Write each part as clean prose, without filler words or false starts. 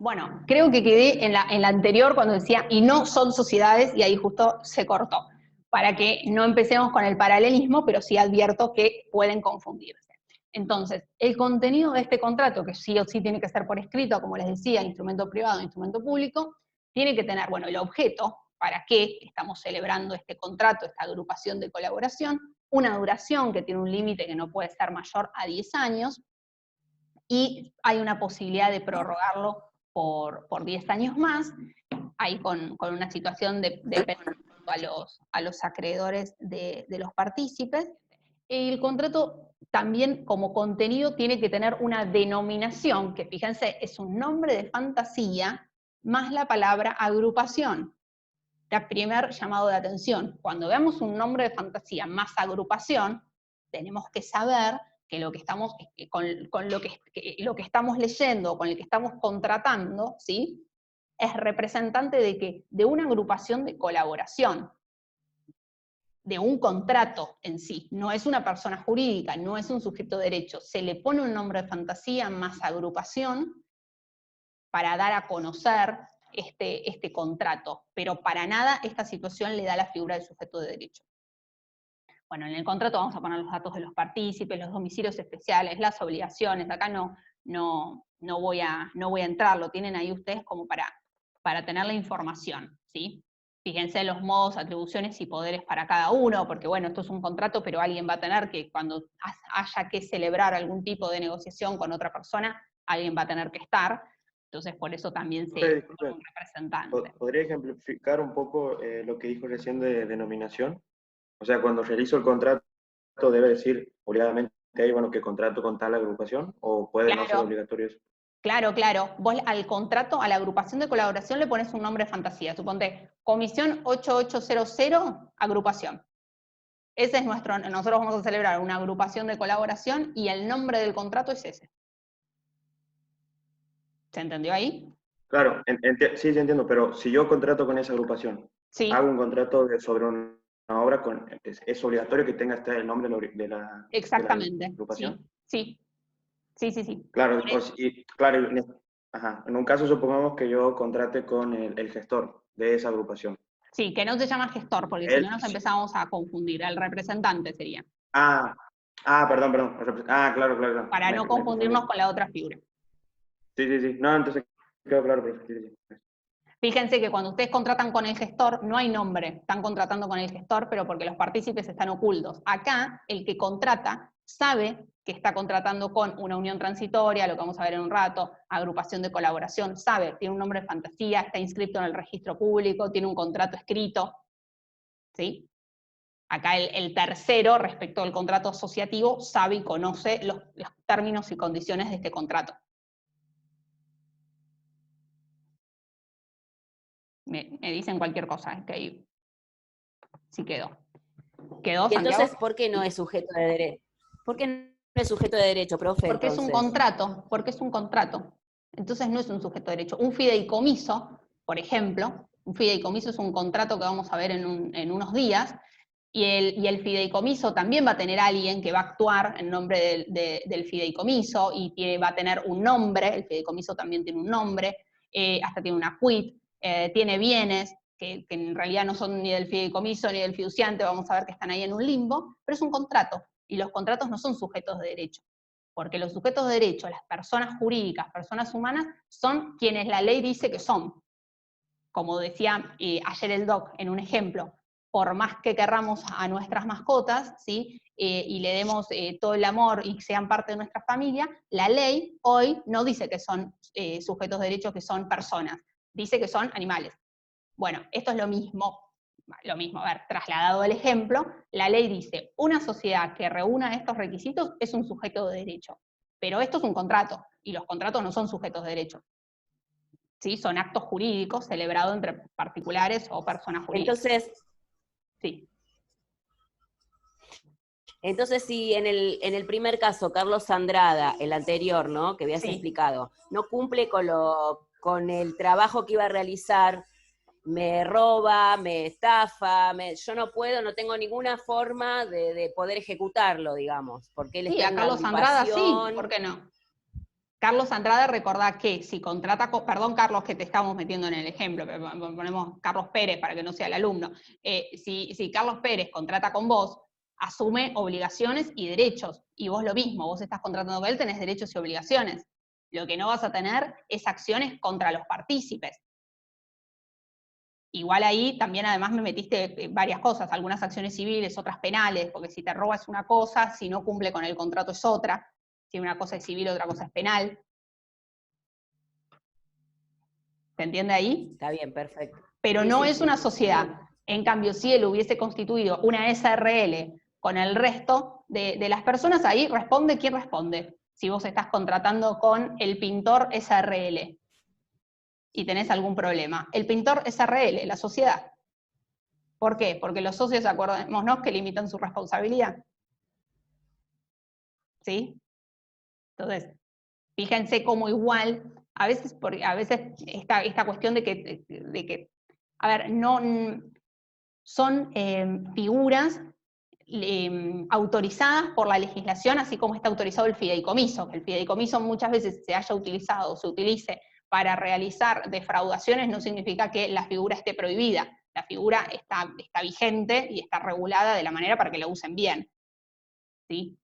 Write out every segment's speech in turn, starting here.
Bueno, creo que quedé en la anterior cuando decía, y no son sociedades, y ahí justo se cortó, para que no empecemos con el paralelismo, pero sí advierto que pueden confundirse. Entonces, el contenido de este contrato, que sí o sí tiene que ser por escrito, como les decía, instrumento privado, instrumento público, tiene que tener, bueno, el objeto, para qué estamos celebrando este contrato, esta agrupación de colaboración, una duración que tiene un límite que no puede ser mayor a 10 años, y hay una posibilidad de prorrogarlo por 10 años más, ahí con una situación de a los acreedores de los partícipes. El contrato también como contenido tiene que tener una denominación, que fíjense, es un nombre de fantasía más la palabra agrupación. La primer llamado de atención. Cuando veamos un nombre de fantasía más agrupación, tenemos que saber que lo que estamos, con lo que estamos leyendo, con el que estamos contratando, ¿sí?, es representante de ¿qué? De una agrupación de colaboración, de un contrato en sí. No es una persona jurídica, no es un sujeto de derecho. Se le pone un nombre de fantasía más agrupación para dar a conocer este contrato, pero para nada esta situación le da la figura del sujeto de derecho. Bueno, en el contrato vamos a poner los datos de los partícipes, los domicilios especiales, las obligaciones. Acá no voy a entrar, lo tienen ahí ustedes como para tener la información, ¿sí? Fíjense los modos, atribuciones y poderes para cada uno, porque bueno, esto es un contrato, pero alguien va a tener que, cuando haya que celebrar algún tipo de negociación con otra persona, alguien va a tener que estar. Entonces, por eso también se pone un representante. ¿Podría ejemplificar un poco lo que dijo recién de denominación? O sea, cuando realizo el contrato, ¿debe decir obligadamente ahí, bueno, que contrato con tal agrupación? ¿O puede no ser Claro, obligatorio eso? claro. Vos al contrato, a la agrupación de colaboración le pones un nombre de fantasía. Suponte, Comisión 8800, agrupación. Ese es nosotros vamos a celebrar una agrupación de colaboración y el nombre del contrato es ese. ¿Se entendió ahí? Claro, sí, sí entiendo, pero si yo contrato con esa agrupación, Sí, hago un contrato sobre una obra, es obligatorio que tenga el nombre de la exactamente. Sí, agrupación. sí, sí. Claro, claro, ajá, en un caso supongamos que yo contrate con el gestor de esa agrupación. Sí, que no se llama gestor, porque si Él, no nos empezamos a confundir. El representante sería, ah, perdón. Claro. para no Me confundí. confundirnos con la otra figura. Sí. No, entonces quedó claro, perfecto. Sí. Fíjense que cuando ustedes contratan con el gestor, no hay nombre, están contratando con el gestor, pero porque los partícipes están ocultos. Acá, el que contrata sabe que está contratando con una unión transitoria, lo que vamos a ver en un rato, agrupación de colaboración, sabe, tiene un nombre de fantasía, está inscrito en el registro público, tiene un contrato escrito, ¿sí? Acá el tercero, respecto al contrato asociativo, sabe y conoce los términos y condiciones de este contrato. Me dicen cualquier cosa, que ahí sí quedó. ¿Quedó, Y Santiago? entonces, ¿por qué no es sujeto de derecho? ¿Por qué no es sujeto de derecho, profe, Porque es un entonces? contrato, Entonces no es un sujeto de derecho. Un fideicomiso, por ejemplo, un fideicomiso es un contrato que vamos a ver en unos días, y el fideicomiso también va a tener alguien que va a actuar en nombre del fideicomiso, y va a tener un nombre, el fideicomiso también tiene un nombre, hasta tiene una quit, tiene bienes, que en realidad no son ni del fideicomiso ni del fiduciante, vamos a ver que están ahí en un limbo, pero es un contrato, y los contratos no son sujetos de derecho, porque los sujetos de derecho, las personas jurídicas, personas humanas, son quienes la ley dice que son. Como decía ayer el doc en un ejemplo, por más que querramos a nuestras mascotas, ¿sí? Y le demos todo el amor y sean parte de nuestra familia, la ley hoy no dice que son sujetos de derecho, que son personas, dice que son animales. Bueno, esto es lo mismo, a ver, trasladado al ejemplo, la ley dice, una sociedad que reúna estos requisitos es un sujeto de derecho, pero esto es un contrato, y los contratos no son sujetos de derecho, ¿sí? Son actos jurídicos celebrados entre particulares o personas jurídicas. Sí. Entonces, si en el primer caso, Carlos Andrada, el anterior, ¿no?, que habías explicado, no cumple con el trabajo que iba a realizar, me roba, me estafa, yo no puedo, no tengo ninguna forma de poder ejecutarlo, digamos, porque él Sí, está a en una Carlos Andrada sí, agrupación. ¿por qué no? Carlos Andrade, recordá que si contrata, perdón Carlos que te estamos metiendo en el ejemplo, pero ponemos Carlos Pérez para que no sea el alumno, si Carlos Pérez contrata con vos, asume obligaciones y derechos, y vos lo mismo, vos estás contratando con él, tenés derechos y obligaciones. Lo que no vas a tener es acciones contra los partícipes. Igual ahí también además me metiste varias cosas, algunas acciones civiles, otras penales, porque si te robas una cosa, si no cumple con el contrato es otra, si una cosa es civil, otra cosa es penal. ¿Se entiende ahí? Está bien, perfecto. Pero Sí, no sí, es sí. una sociedad. En cambio, si él hubiese constituido una SRL con el resto de las personas, ahí responde quién responde. Si vos estás contratando con el pintor SRL y tenés algún problema. El pintor SRL, la sociedad. ¿Por qué? Porque los socios, acordémonos que limitan su responsabilidad. ¿Sí? Entonces, fíjense cómo igual, a veces esta cuestión de que, a ver, no son figuras autorizadas por la legislación, así como está autorizado el fideicomiso, que el fideicomiso muchas veces se haya utilizado o se utilice para realizar defraudaciones, no significa que la figura esté prohibida. La figura está vigente y está regulada de la manera para que la usen bien. ¿Sí?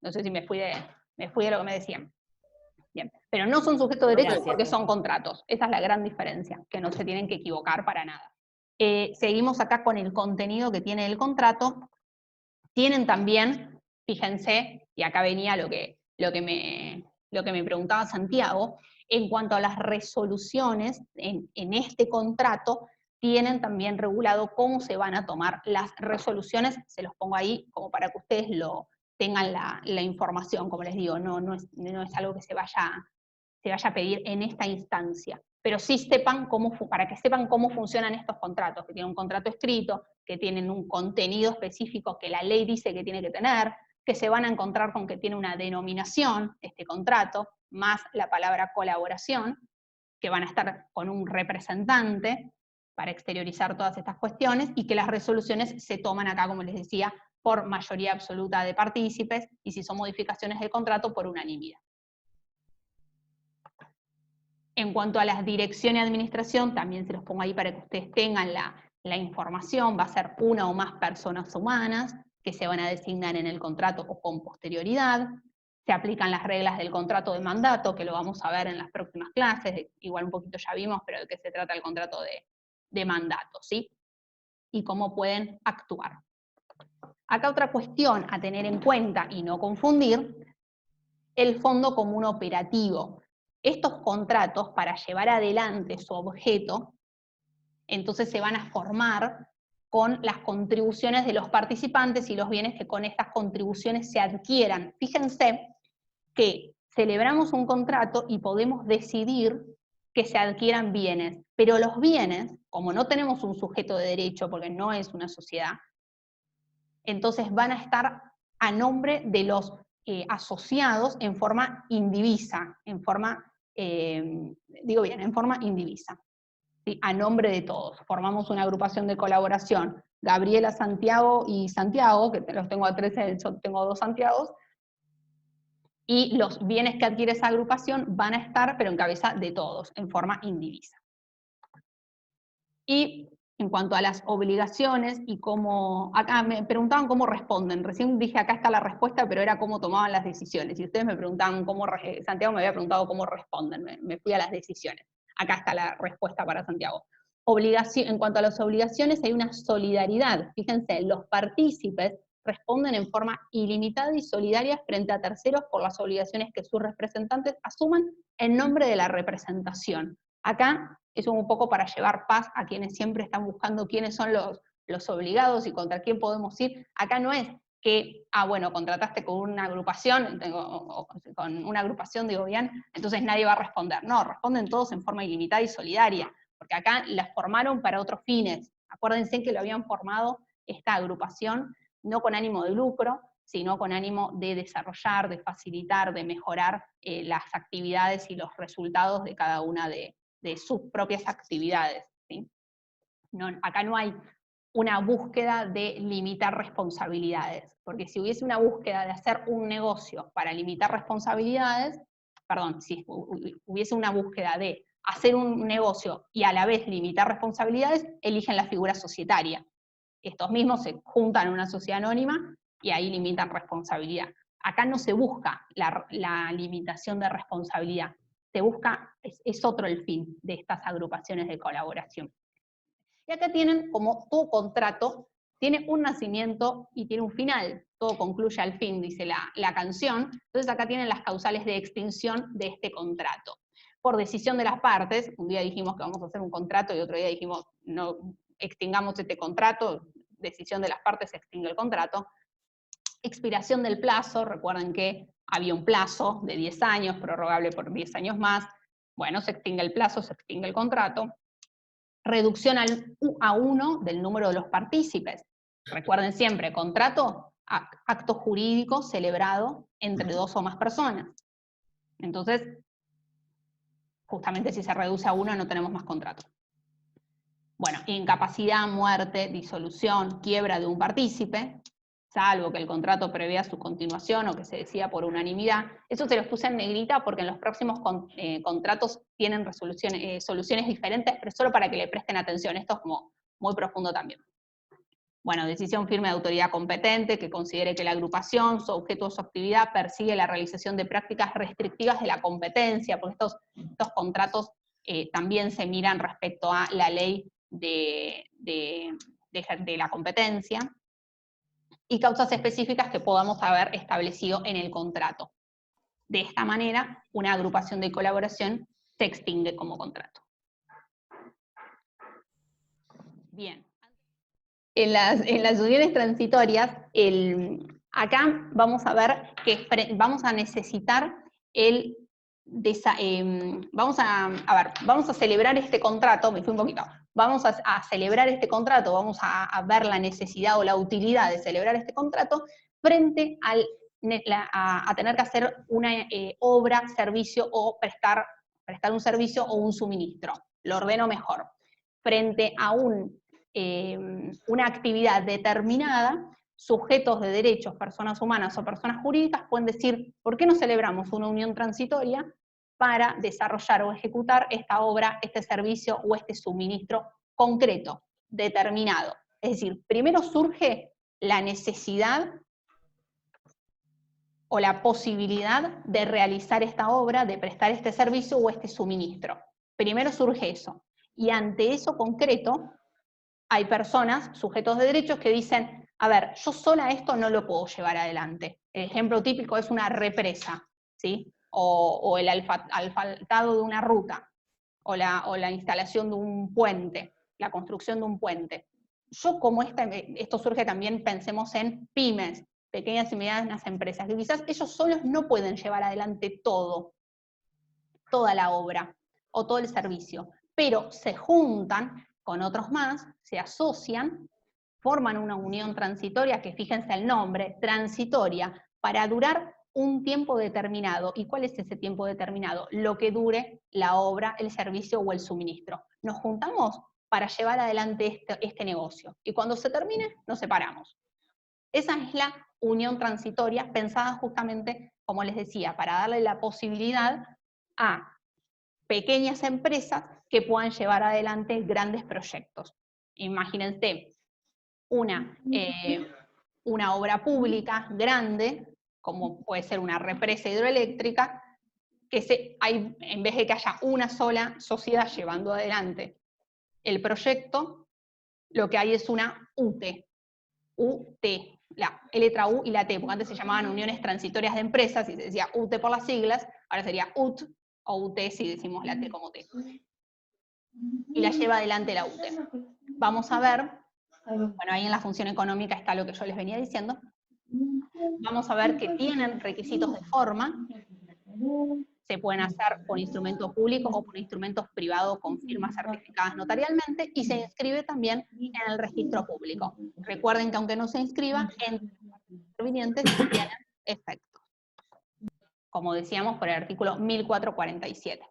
No sé si me fui de lo que me decían. Bien. Pero no son sujetos de derechos porque son contratos. Esa es la gran diferencia, que no se tienen que equivocar para nada. Seguimos acá con el contenido que tiene el contrato. Tienen también, fíjense, y acá venía lo que me preguntaba Santiago, en cuanto a las resoluciones en este contrato, tienen también regulado cómo se van a tomar las resoluciones, se los pongo ahí como para que ustedes tengan la información, como les digo, no es algo que se vaya a pedir en esta instancia, pero sí sepan para que sepan cómo funcionan estos contratos, que tienen un contrato escrito, que tienen un contenido específico que la ley dice que tiene que tener, que se van a encontrar con que tiene una denominación, este contrato, más la palabra colaboración, que van a estar con un representante para exteriorizar todas estas cuestiones, y que las resoluciones se toman acá, como les decía, por mayoría absoluta de partícipes, y si son modificaciones del contrato, por unanimidad. En cuanto a las dirección y administración, también se los pongo ahí para que ustedes tengan la información, va a ser una o más personas humanas que se van a designar en el contrato o con posterioridad. Se aplican las reglas del contrato de mandato, que lo vamos a ver en las próximas clases, igual un poquito ya vimos, pero de qué se trata el contrato de mandato, ¿sí? Y cómo pueden actuar. Acá otra cuestión a tener en cuenta y no confundir, el fondo común operativo. Estos contratos, para llevar adelante su objeto, entonces se van a formar con las contribuciones de los participantes y los bienes que con estas contribuciones se adquieran. Fíjense que celebramos un contrato y podemos decidir que se adquieran bienes, pero los bienes, como no tenemos un sujeto de derecho, porque no es una sociedad, entonces van a estar a nombre de los asociados en forma indivisa, en forma indivisa, ¿sí? A nombre de todos. Formamos una agrupación de colaboración, Gabriela, Santiago y Santiago, que los tengo a tres, yo tengo dos Santiagos, y los bienes que adquiere esa agrupación van a estar, pero en cabeza de todos, en forma indivisa. Y en cuanto a las obligaciones y cómo, acá me preguntaban cómo responden, recién dije acá está la respuesta, pero era cómo tomaban las decisiones, y ustedes me preguntaban Santiago me había preguntado cómo responden, me fui a las decisiones. Acá está la respuesta para Santiago. En cuanto a las obligaciones hay una solidaridad, fíjense, los partícipes responden en forma ilimitada y solidaria frente a terceros por las obligaciones que sus representantes asuman en nombre de la representación. Acá es un poco para llevar paz a quienes siempre están buscando quiénes son los obligados y contra quién podemos ir. Acá no es que, bueno, contrataste con una agrupación, digo bien, entonces nadie va a responder. No, responden todos en forma ilimitada y solidaria, porque acá las formaron para otros fines. Acuérdense que lo habían formado esta agrupación no con ánimo de lucro, sino con ánimo de desarrollar, de facilitar, de mejorar las actividades y los resultados de cada una de sus propias actividades, ¿sí? Acá no hay una búsqueda de limitar responsabilidades, porque si hubiese una búsqueda de hacer un negocio para limitar responsabilidades, perdón, si hubiese una búsqueda de hacer un negocio y a la vez limitar responsabilidades, eligen la figura societaria. Estos mismos se juntan en una sociedad anónima y ahí limitan responsabilidad. Acá no se busca la limitación de responsabilidad, se busca, es otro el fin de estas agrupaciones de colaboración. Y acá tienen, como todo contrato, tiene un nacimiento y tiene un final, todo concluye al fin, dice la canción, entonces acá tienen las causales de extinción de este contrato. Por decisión de las partes, un día dijimos que vamos a hacer un contrato y otro día dijimos no extingamos este contrato, decisión de las partes se extingue el contrato. Expiración del plazo, recuerden que había un plazo de 10 años, prorrogable por 10 años más, bueno, se extingue el plazo, se extingue el contrato. Reducción a 1 del número de los partícipes. Recuerden siempre, contrato, acto jurídico celebrado entre 2 o más personas. Entonces, justamente si se reduce a 1 no tenemos más contrato. Bueno, incapacidad, muerte, disolución, quiebra de un partícipe, salvo que el contrato prevea su continuación o que se decida por unanimidad. Eso se los puse en negrita porque en los próximos contratos tienen soluciones diferentes, pero solo para que le presten atención. Esto es como muy profundo también. Bueno, decisión firme de autoridad competente que considere que la agrupación, su objeto o su actividad persigue la realización de prácticas restrictivas de la competencia, porque estos contratos también se miran respecto a la ley de la competencia, y causas específicas que podamos haber establecido en el contrato. De esta manera, una agrupación de colaboración se extingue como contrato. Bien. En las uniones transitorias, acá vamos a ver que vamos a necesitar vamos a celebrar este contrato, me fui un poquito, vamos a celebrar este contrato, vamos a ver la necesidad o la utilidad de celebrar este contrato frente a tener que hacer una obra, servicio o prestar un servicio o un suministro. Lo ordeno mejor. Frente a una actividad determinada, sujetos de derechos, personas humanas o personas jurídicas pueden decir, ¿por qué no celebramos una unión transitoria para desarrollar o ejecutar esta obra, este servicio o este suministro concreto, determinado? Es decir, primero surge la necesidad o la posibilidad de realizar esta obra, de prestar este servicio o este suministro. Primero surge eso. Y ante eso concreto, hay personas, sujetos de derechos, que dicen, a ver, yo sola esto no lo puedo llevar adelante. El ejemplo típico es una represa, ¿sí? O el asfaltado de una ruta, o la instalación de un puente, la construcción de un puente. Yo como esto surge también, pensemos en pymes, pequeñas y medianas empresas, que quizás ellos solos no pueden llevar adelante toda la obra, o todo el servicio, pero se juntan con otros más, se asocian, forman una unión transitoria, que fíjense el nombre, transitoria, para durar un tiempo determinado. ¿Y cuál es ese tiempo determinado? Lo que dure la obra, el servicio o el suministro. Nos juntamos para llevar adelante este negocio. Y cuando se termine, nos separamos. Esa es la unión transitoria, pensada justamente, como les decía, para darle la posibilidad a pequeñas empresas que puedan llevar adelante grandes proyectos. Imagínense una obra pública grande, como puede ser una represa hidroeléctrica, que en vez de que haya una sola sociedad llevando adelante el proyecto, lo que hay es una UT, la letra U y la T, porque antes se llamaban uniones transitorias de empresas y se decía UT por las siglas, ahora sería UT o UT si decimos la T como T. Y la lleva adelante la UT. Vamos a ver, bueno, ahí en la función económica está lo que yo les venía diciendo. Vamos a ver que tienen requisitos de forma, se pueden hacer por instrumento público o por instrumentos privados con firmas certificadas notarialmente, y se inscribe también en el registro público. Recuerden que aunque no se inscriba, en intervinientes tienen efectos, como decíamos por el artículo 1447.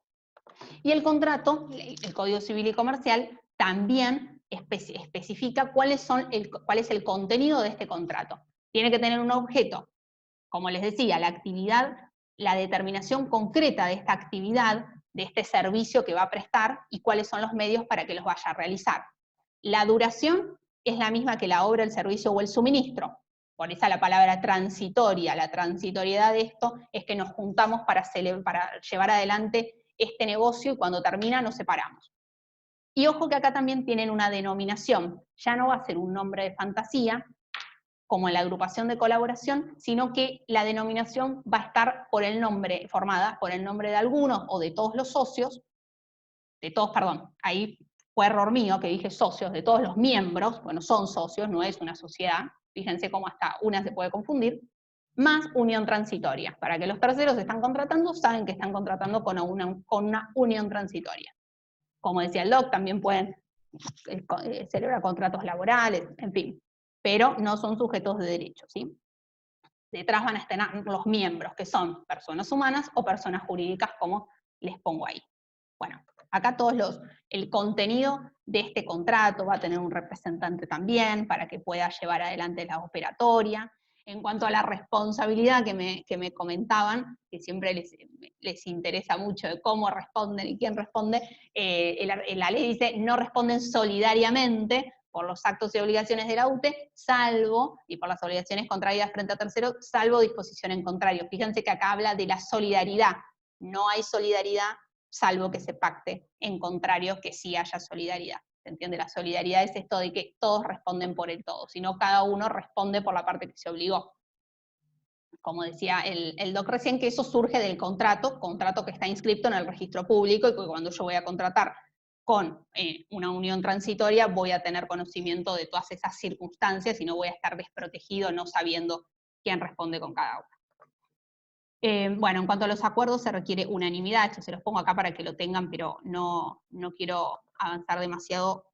Y el contrato, el Código Civil y Comercial, también especifica cuál es el contenido de este contrato. Tiene que tener un objeto, como les decía, la actividad la determinación concreta de esta actividad, de este servicio que va a prestar y cuáles son los medios para que los vaya a realizar. La duración es la misma que la obra, el servicio o el suministro. Por eso la palabra transitoria. La transitoriedad de esto es que nos juntamos para llevar adelante este negocio y cuando termina nos separamos. Y ojo que acá también tienen una denominación. Ya no va a ser un nombre de fantasía, como en la agrupación de colaboración, sino que la denominación va a estar por el nombre, formada por el nombre de algunos o de todos los socios, de todos, perdón, ahí fue error mío que dije socios, de todos los miembros, bueno, son socios, no es una sociedad, fíjense cómo hasta una se puede confundir, más unión transitoria. Para que los terceros están contratando, saben que están contratando con una unión transitoria. Como decía el doc, también pueden celebrar contratos laborales, en fin, pero no son sujetos de derecho, ¿sí? Detrás van a estar los miembros, que son personas humanas o personas jurídicas, como les pongo ahí. Bueno, acá el contenido de este contrato va a tener un representante también, para que pueda llevar adelante la operatoria. En cuanto a la responsabilidad que me comentaban, que siempre les interesa mucho de cómo responden y quién responde, la ley dice, no responden solidariamente por los actos y obligaciones de la UTE, salvo, y por las obligaciones contraídas frente a terceros, salvo disposición en contrario. Fíjense que acá habla de la solidaridad. No hay solidaridad, salvo que se pacte en contrario que sí haya solidaridad. ¿Se entiende? La solidaridad es esto de que todos responden por el todo, sino cada uno responde por la parte que se obligó. Como decía el doc recién, que eso surge del contrato que está inscrito en el registro público, y que cuando yo voy a contratar con una unión transitoria voy a tener conocimiento de todas esas circunstancias y no voy a estar desprotegido no sabiendo quién responde con cada uno. Bueno, en cuanto a los acuerdos se requiere unanimidad, yo se los pongo acá para que lo tengan, pero no quiero avanzar demasiado.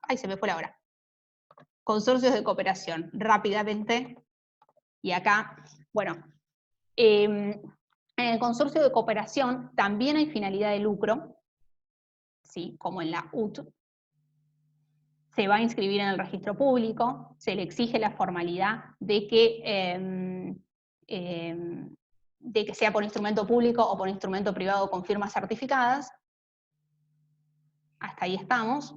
Ay, se me fue la hora. Consorcios de cooperación, rápidamente, y acá, bueno, en el consorcio de cooperación también hay finalidad de lucro, ¿sí? Como en la UT. Se va a inscribir en el registro público, se le exige la formalidad de que sea por instrumento público o por instrumento privado con firmas certificadas. Hasta ahí estamos.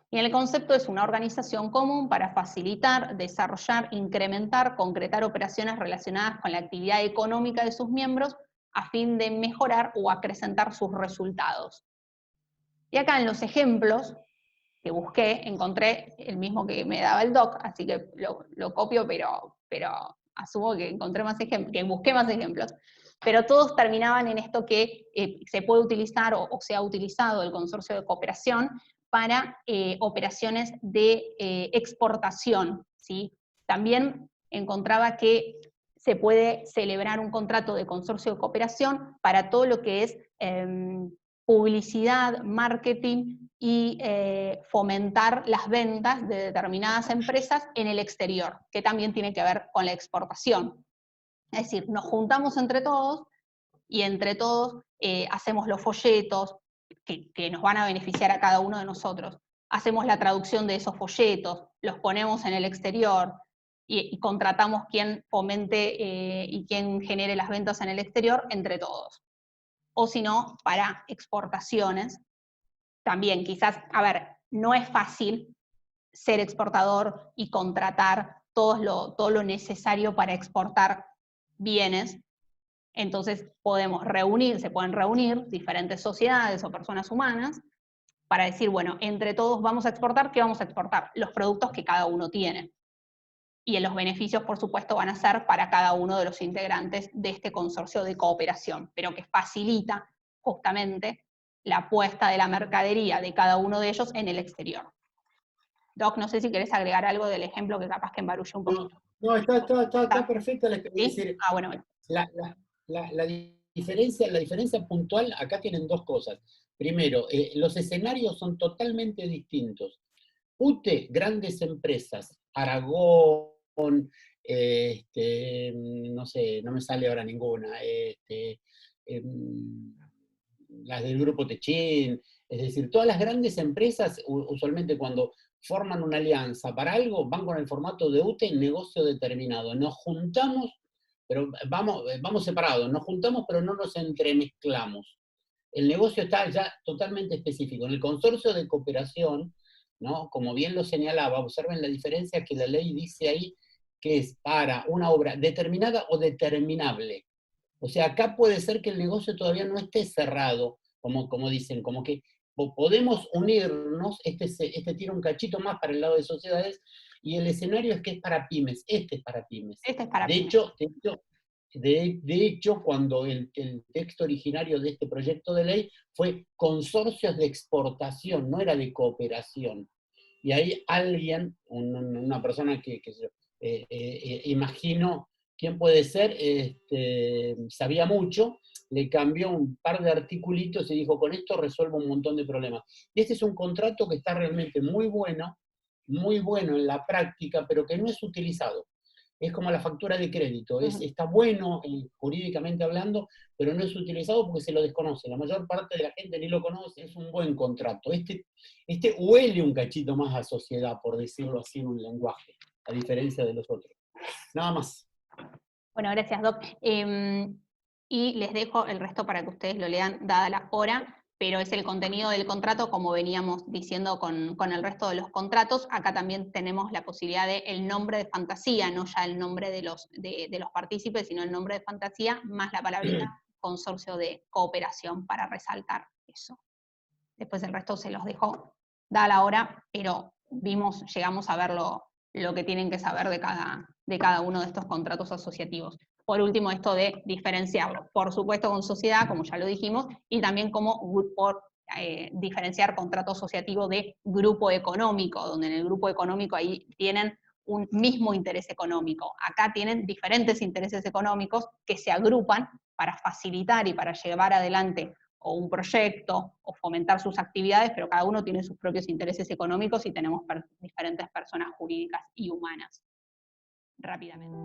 Y el concepto es una organización común para facilitar, desarrollar, incrementar, concretar operaciones relacionadas con la actividad económica de sus miembros a fin de mejorar o acrecentar sus resultados. Y acá en los ejemplos que busqué, encontré el mismo que me daba el doc, así que lo copio, pero asumo que encontré más ejemplos, que busqué más ejemplos. Pero todos terminaban en esto que se puede utilizar o se ha utilizado el consorcio de cooperación para operaciones de exportación, ¿sí? También encontraba que se puede celebrar un contrato de consorcio de cooperación para todo lo que es publicidad, marketing y fomentar las ventas de determinadas empresas en el exterior, que también tiene que ver con la exportación. Es decir, nos juntamos entre todos y entre todos hacemos los folletos que nos van a beneficiar a cada uno de nosotros. Hacemos la traducción de esos folletos, los ponemos en el exterior y contratamos quien fomente y quien genere las ventas en el exterior entre todos. O si no, para exportaciones. También quizás, a ver, no es fácil ser exportador y contratar todo lo necesario para exportar bienes. Entonces se pueden reunir diferentes sociedades o personas humanas para decir, bueno, entre todos vamos a exportar, ¿qué vamos a exportar? Los productos que cada uno tiene. Y los beneficios, por supuesto, van a ser para cada uno de los integrantes de este consorcio de cooperación, pero que facilita justamente la puesta de la mercadería de cada uno de ellos en el exterior. Doc, no sé si querés agregar algo del ejemplo que capaz que embarullé un poquito. No, está perfecta. ¿Sí? Es decir, Bueno. la diferencia puntual, acá tienen dos cosas. Primero, los escenarios son totalmente distintos. UTE, grandes empresas, Aragón, no sé, no me sale ahora ninguna, las del grupo Techín, es decir, todas las grandes empresas, usualmente cuando forman una alianza para algo, van con el formato de UTE, negocio determinado. Nos juntamos pero vamos separados, nos juntamos pero no nos entremezclamos. El negocio está ya totalmente específico. En el consorcio de cooperación, ¿no? Como bien lo señalaba, observen la diferencia que la ley dice ahí, que es para una obra determinada o determinable. O sea, acá puede ser que el negocio todavía no esté cerrado, como dicen, como que podemos unirnos, este tira un cachito más para el lado de sociedades, y el escenario es que es para pymes, este es para pymes. Este es para De pymes. hecho, cuando el texto originario de este proyecto de ley fue consorcios de exportación, no era de cooperación. Y ahí alguien, una persona que imagino quién puede ser, sabía mucho, le cambió un par de articulitos y dijo, con esto resuelvo un montón de problemas. Y este es un contrato que está realmente muy bueno en la práctica, pero que no es utilizado. Es como la factura de crédito, está bueno jurídicamente hablando, pero no es utilizado porque se lo desconoce. La mayor parte de la gente ni lo conoce, es un buen contrato. Este huele un cachito más a sociedad, por decirlo así en un lenguaje, a diferencia de los otros. Nada más. Bueno, gracias, Doc. Y les dejo el resto para que ustedes lo lean, dada la hora, pero es el contenido del contrato, como veníamos diciendo con el resto de los contratos. Acá también tenemos la posibilidad de el nombre de fantasía, no ya el nombre de los partícipes, sino el nombre de fantasía, más la palabrita consorcio de cooperación, para resaltar eso. Después el resto se los dejo, dada la hora, pero llegamos a ver lo que tienen que saber de cada uno de estos contratos asociativos. Por último, esto de diferenciarlo, por supuesto con sociedad, como ya lo dijimos, y también por diferenciar contrato asociativo de grupo económico, donde en el grupo económico ahí tienen un mismo interés económico. Acá tienen diferentes intereses económicos que se agrupan para facilitar y para llevar adelante o un proyecto, o fomentar sus actividades, pero cada uno tiene sus propios intereses económicos y tenemos diferentes personas jurídicas y humanas. Rápidamente.